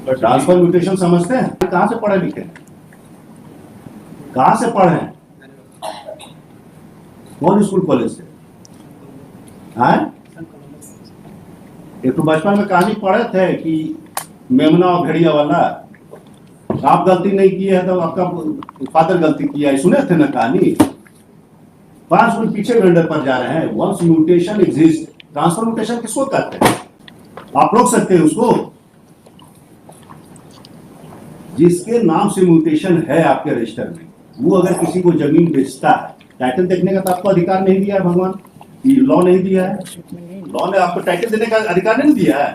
Transfer mutation समझते हैं? कहाँ से पढ़े लिखे, कहाँ से पढ़े, कौन स्कूल कॉलेज से? एक तो बचपन में कहानी पढ़े थे कि मेमना और भेड़िया वाला, आप गलती नहीं किए है तो आपका फादर गलती किया है, सुने थे ना कहानी? 5 मिनट पीछे वेंडर पर जा रहे हैं। Once mutation exist, transfer mutation किसको कहते हैं? आप रोक सकते हैं उसको? जिसके नाम से म्यूटेशन है आपके रजिस्टर में, वो अगर किसी को जमीन बेचता है, टाइटल देखने का तो आपको अधिकार नहीं दिया है भगवान, लॉ नहीं दिया है, लॉ ने आपको टाइटल देने का अधिकार नहीं दिया है।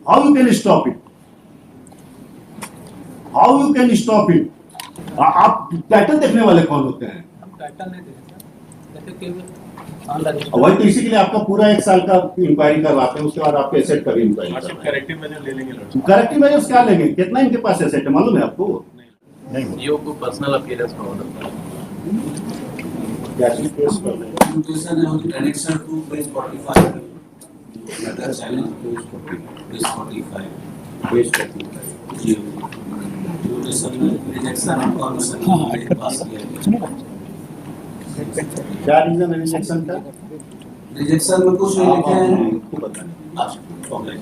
How you can stop it, how you can stop it? आप टाइटल देखने वाले कौन होते हैं? टाइटल नहीं वही तो इसी के लिए आपका पूरा 1 साल का इंक्वायरी करवाते हैं, उसके बाद आपके एसेट का भी इंक्वायरी करवाते हैं। करेक्टिव मेजर ले लेंगे लड़के। करेक्टिव मेजर्स क्या लेंगे? कितना इनके पास एसेट है मालूम है आपको? नहीं। ये को पर्सनल अपीयरेंस का ऑर्डर था। क्या चीज पेश कर रहे हैं? Notation on annexure to page 45. Matter challenge page 45. पेश करती है। जी। Notation में rejection और commission पास किया है। क्या रीजन है रिजेक्शन का? Rejection में कुछ नहीं लिखे हैं। आपको बताना। Okay.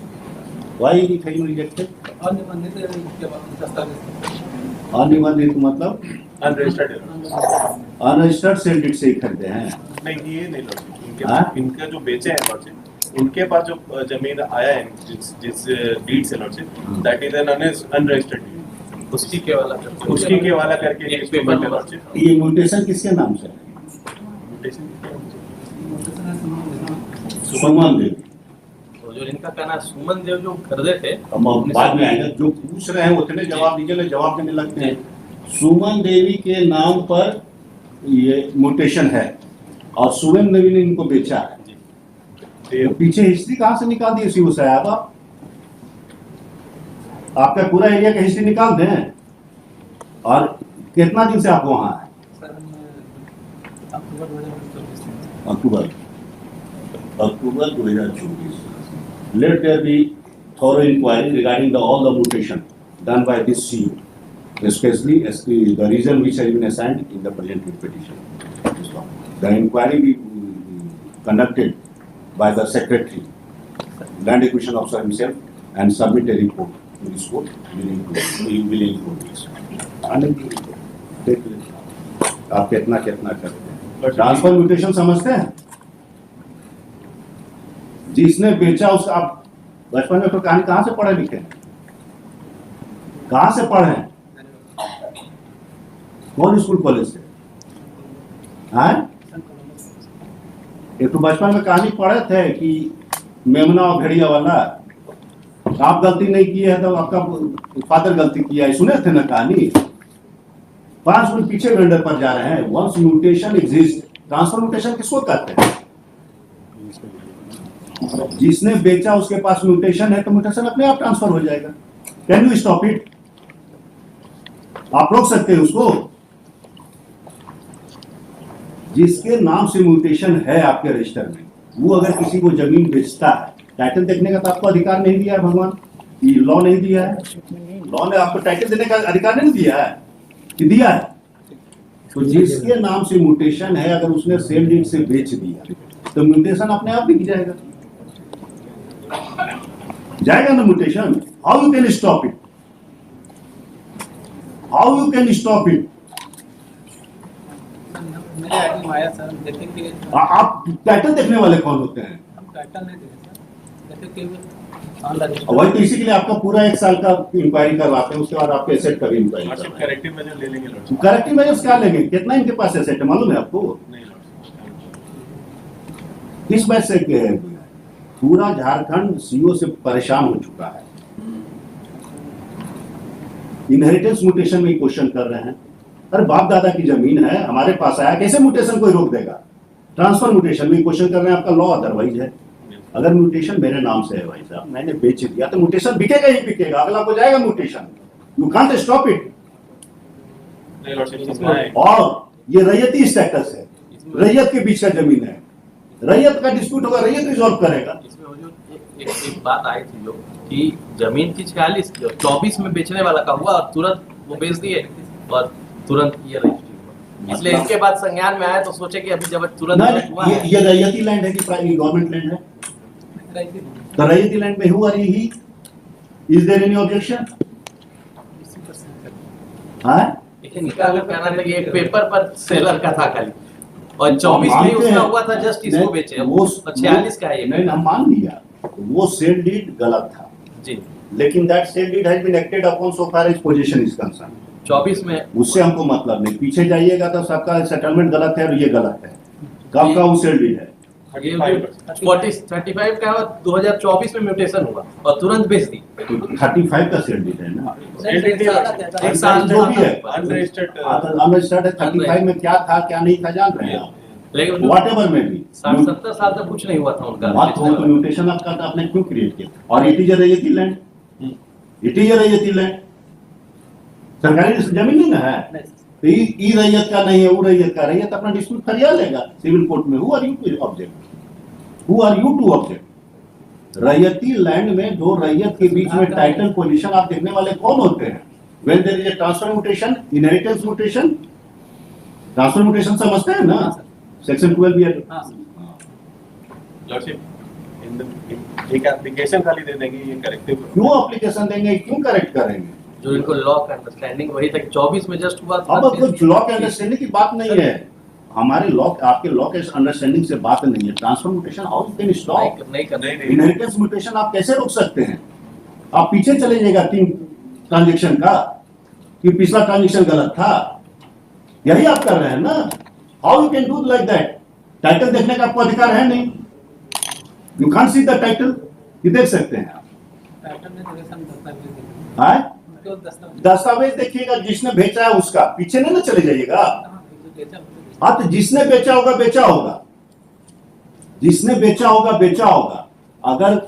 Why you think rejected? अनिबंधित दस्तावेज अनिबंधित मतलब अनरजिस्टर्ड अनरजिस्टर्ड सेल डीड से ही खरीदे हैं। नहीं, ये नहीं लड़के। हाँ? इनका जो बेचे हैं लड़के, उनके पास जो जमीन आया है जिस डीड से लड़के, that is an unregistered deed. उसकी केवाला करके एक पेपर में लड़के। ये म्यूटेशन किसके नाम से है? सुमन देव। तो जो इनका कहना है सुमन देव जो खरीदे थे, अब बाद में आएगा, जो पूछ रहे हैं उतने जवाब दीजिए, जवाब देने लगते हैं। सुमन देवी के नाम पर ये म्यूटेशन है और सुमन देवी ने इनको बेचा है। तो पीछे हिस्ट्री कहाँ से निकाल दी सीओ साहब? आपका पूरा एरिया का हिस्ट्री निकाल दें। और कितना दिन से आप वहाँ हैं? अक्टूबर 2024। Let there be thorough inquiry regarding all the mutation done by this CEO, especially as the reason which has been assigned in the present petition. The inquiry be conducted by the secretary, land acquisition officer himself, and submit a report to this court within 4 weeks. आप कितना कितना करते हैं? Transfer mutation समझते हैं? जिसने बेचा उसका, आप बचपन में तो कहानी कहाँ से पढ़े लिखे, कहाँ से पढ़े, कौन स्कूल कॉलेज से? एक तो बचपन में कहानी पढ़े थे कि मेमना और भेड़िया वाला, आप गलती नहीं किए है तो आपका फादर गलती किया है, सुने थे ना कहानी? 5 मिनट पीछे वेंडर पर जा रहे हैं। Once mutation exist, transfer mutation किसको कहते हैं? जिसने बेचा उसके पास म्यूटेशन है तो म्यूटेशन अपने आप ट्रांसफर हो जाएगा। Can you stop it? आप रोक सकते हैं उसको? जिसके नाम से म्यूटेशन है आपके रजिस्टर में, वो अगर किसी को जमीन बेचता है, टाइटल देखने का तो आपको अधिकार नहीं दिया है भगवान, लॉ नहीं दिया है, लॉ ने आपको टाइटल देने का अधिकार नहीं दिया है कि दिया है? तो जिसके नाम से म्यूटेशन है, अगर उसने सेल डीड से बेच दिया तो म्यूटेशन अपने आप बिक जाएगा, जाएगा ना mutation. How you can stop it, how you can stop it? मेरे आईडी में आया सर, देखे कि आप टाइटल देखने वाले कौन होते हैं? हम टाइटल नहीं देखे सर, देखे कि वही तो इसी के लिए आपका पूरा 1 साल का इंक्वायरी करवाते हैं, उसके बाद आपके एसेट का भी इंक्वायरी करवाते हैं। करेक्टिव मेजर ले लेंगे लड़के। करेक्टिव मेजर्स क्या लेंगे? कितना इनके पास एसेट है मालूम है आपको? नहीं लड़के। किस बात से के है? पूरा झारखंड सीओ से परेशान हो चुका है। इनहेरिटेंस म्यूटेशन में क्वेश्चन कर रहे हैं। अरे बाप दादा की जमीन है, हमारे पास आया, कैसे म्यूटेशन कोई रोक देगा? ट्रांसफर म्यूटेशन में क्वेश्चन कर रहे हैं, आपका लॉ अदरवाइज है। अगर म्यूटेशन मेरे नाम से है भाई साहब, मैंने बेच दिया तो म्यूटेशन बिकेगा ही बिकेगा, अगला को जाएगा mutation. You can't stop it. और ये रैयती स्टेटस है, रैयत के बीच का जमीन है, रैयत का डिस्प्यूट होगा, रैयत रिजॉल्व करेगा। इसमें वो जो एक बात आई थी जो कि जमीन की 24 में बेचने वाला का हुआ और तुरंत वो बेच दिए और तुरंत ये रजिस्ट्री हुआ, इसलिए इसके बाद संज्ञान में आया तो सोचे कि अभी जब तुरंत नहीं, हुआ है ये रैयती लैंड है कि गवर्नमेंट लैंड है? तो रैयती लैंड में हुआ ही, इज देयर एनी ऑब्जेक्शन? हाँ, लेकिन इनका अगर कहना था कि एक पेपर पर सेलर का था खाली और 24 में ही उसका हुआ था, जस्ट इसको बेचे वो 46 का है ये नहीं, हम मान लिया वो सेल डीड गलत था, जी। लेकिन that sale deed has been acted upon so far as position is concern. 24 में उससे हमको मतलब नहीं, पीछे जाइएगा तो सबका सेटलमेंट गलत है और ये गलत है। कब का वो सेल डीड है? 35 का 2024 में म्यूटेशन हुआ और तुरंत बेच दी। 35 का सेल डीड है ना, एक साल जो भी है अनरजिस्टर्ड अनरजिस्टर्ड है। 35 में क्या था क्या नहीं था जान रहे हैं आप, लेकिन व्हाटएवर में भी 60-70 साल तक कुछ नहीं हुआ था उनका। बात हो तो म्यूटेशन आपका आपने क्यों क्रिएट किया? और it is raiyati land, it is raiyati land, सरकारी जमीन नहीं ना है, तो ई रैयत का नहीं है, वो रैयत का, रैयत अपना डिस्प्यूट फरिया लेगा सिविल कोर्ट में। Who are you to object, who are you to object? रैयती लैंड में दो रैयत के बीच में टाइटल पोजीशन आप देखने वाले कौन होते हैं? When there is a transfer mutation, inheritance mutation, transfer mutation समझते हैं ना, सेक्शन 12 ये लॉर्डशिप एक एप्लीकेशन खाली दे देंगे, ये करेक्टिव क्यों एप्लीकेशन देंगे, क्यों करेक्ट करेंगे? जो इनको लॉ का अंडरस्टैंडिंग वही तक 24 में जस्ट हुआ था। अब कोई लॉ के अंडरस्टैंडिंग की बात नहीं है, हमारे लॉ आपके लॉ के अंडरस्टैंडिंग से बात नहीं है। Transfer mutation how you can stop? नहीं करना इनहेरिटेंस म्यूटेशन आप कैसे रोक सकते हैं? आप पीछे चले जाएगा 3 ट्रांजैक्शन का कि पिछला ट्रांजैक्शन गलत था, यही आप कर रहे हैं ना। How you can do like that? Title देखने का आपको अधिकार है नहीं, you can't see the title, ये देख सकते हैं आप। हाँ? दस्तावेज देखिएगा, जिसने बेचा है उसका, पीछे नहीं ना चले जाइएगा। हाँ, तो जिसने बेचा होगा बेचा होगा, जिसने बेचा होगा बेचा होगा। अगर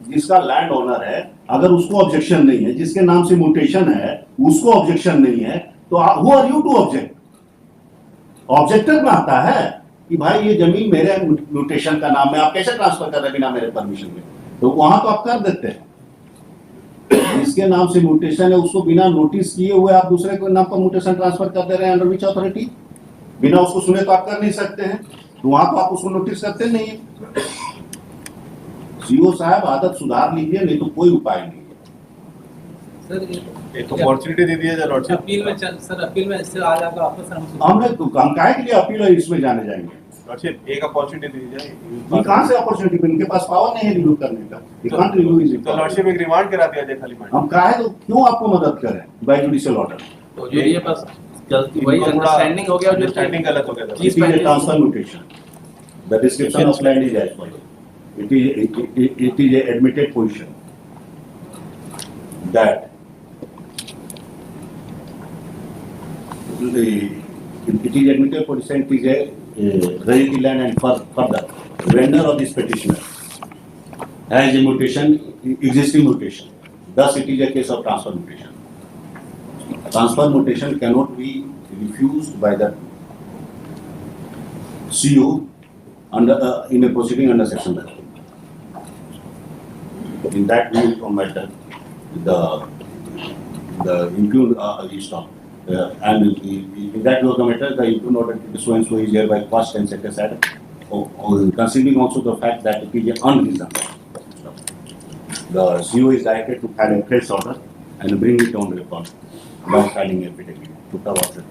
जिसका लैंड ओनर है, अगर उसको ऑब्जेक्शन नहीं है, जिसके नाम से म्यूटेशन है उसको ऑब्जेक्शन नहीं है, तो who are you to object? Objector में आता है कि भाई ये जमीन मेरे म्यूटेशन का नाम है, आप कैसे ट्रांसफर कर रहे हैं बिना मेरे परमिशन के? तो वहां तो आप कर देते हैं। जिसके नाम से म्यूटेशन है उसको बिना नोटिस किए हुए आप दूसरे के नाम पर म्यूटेशन ट्रांसफर कर दे रहे हैं, अंडर विच अथॉरिटी? बिना उसको सुने तो आप कर नहीं सकते हैं, तो वहां तो आप उसको नोटिस करते नहीं है। सीओ साहब आदत सुधार लीजिए, नहीं तो कोई उपाय नहीं है। सर एक अपॉर्चुनिटी दे दिया जाए लॉर्डशिप। अपील में सर अपील में इससे आ जाएगा वापस हमने तो हम काहे के लिए अपील है इसमें जाने जाएंगे? लॉर्डशिप एक अपॉर्चुनिटी दी जाए। ये कहां से अपॉर्चुनिटी? इनके पास पावर नहीं है रिव्यू करने का, ये कांट रिव्यू इज। तो लॉर्डशिप एक रिमांड करा दिया जाए खाली माइंड। हम काहे तो क्यों आपको मदद करें बाय जुडिशियल ऑर्डर? तो जो ये बस गलती वही अंडरस्टैंडिंग हो गया, जो अंडरस्टैंडिंग गलत हो गया था। It is a transfer mutation. The description of land is as follows. It is a admitted position that it is admitted position, it is a rarity land, and further vendor of this petitioner has a mutation, existing mutation. Thus it is a case of transfer mutation. Transfer mutation cannot be refused by the CO under in a proceeding under section 11. In that matter, the impugned is stopped. And in that matter, the impugned order so and so is hereby quashed and set aside, considering also the fact that it is unreasonable. The CO is directed to file a fresh order and bring it on record by filing affidavit to cover the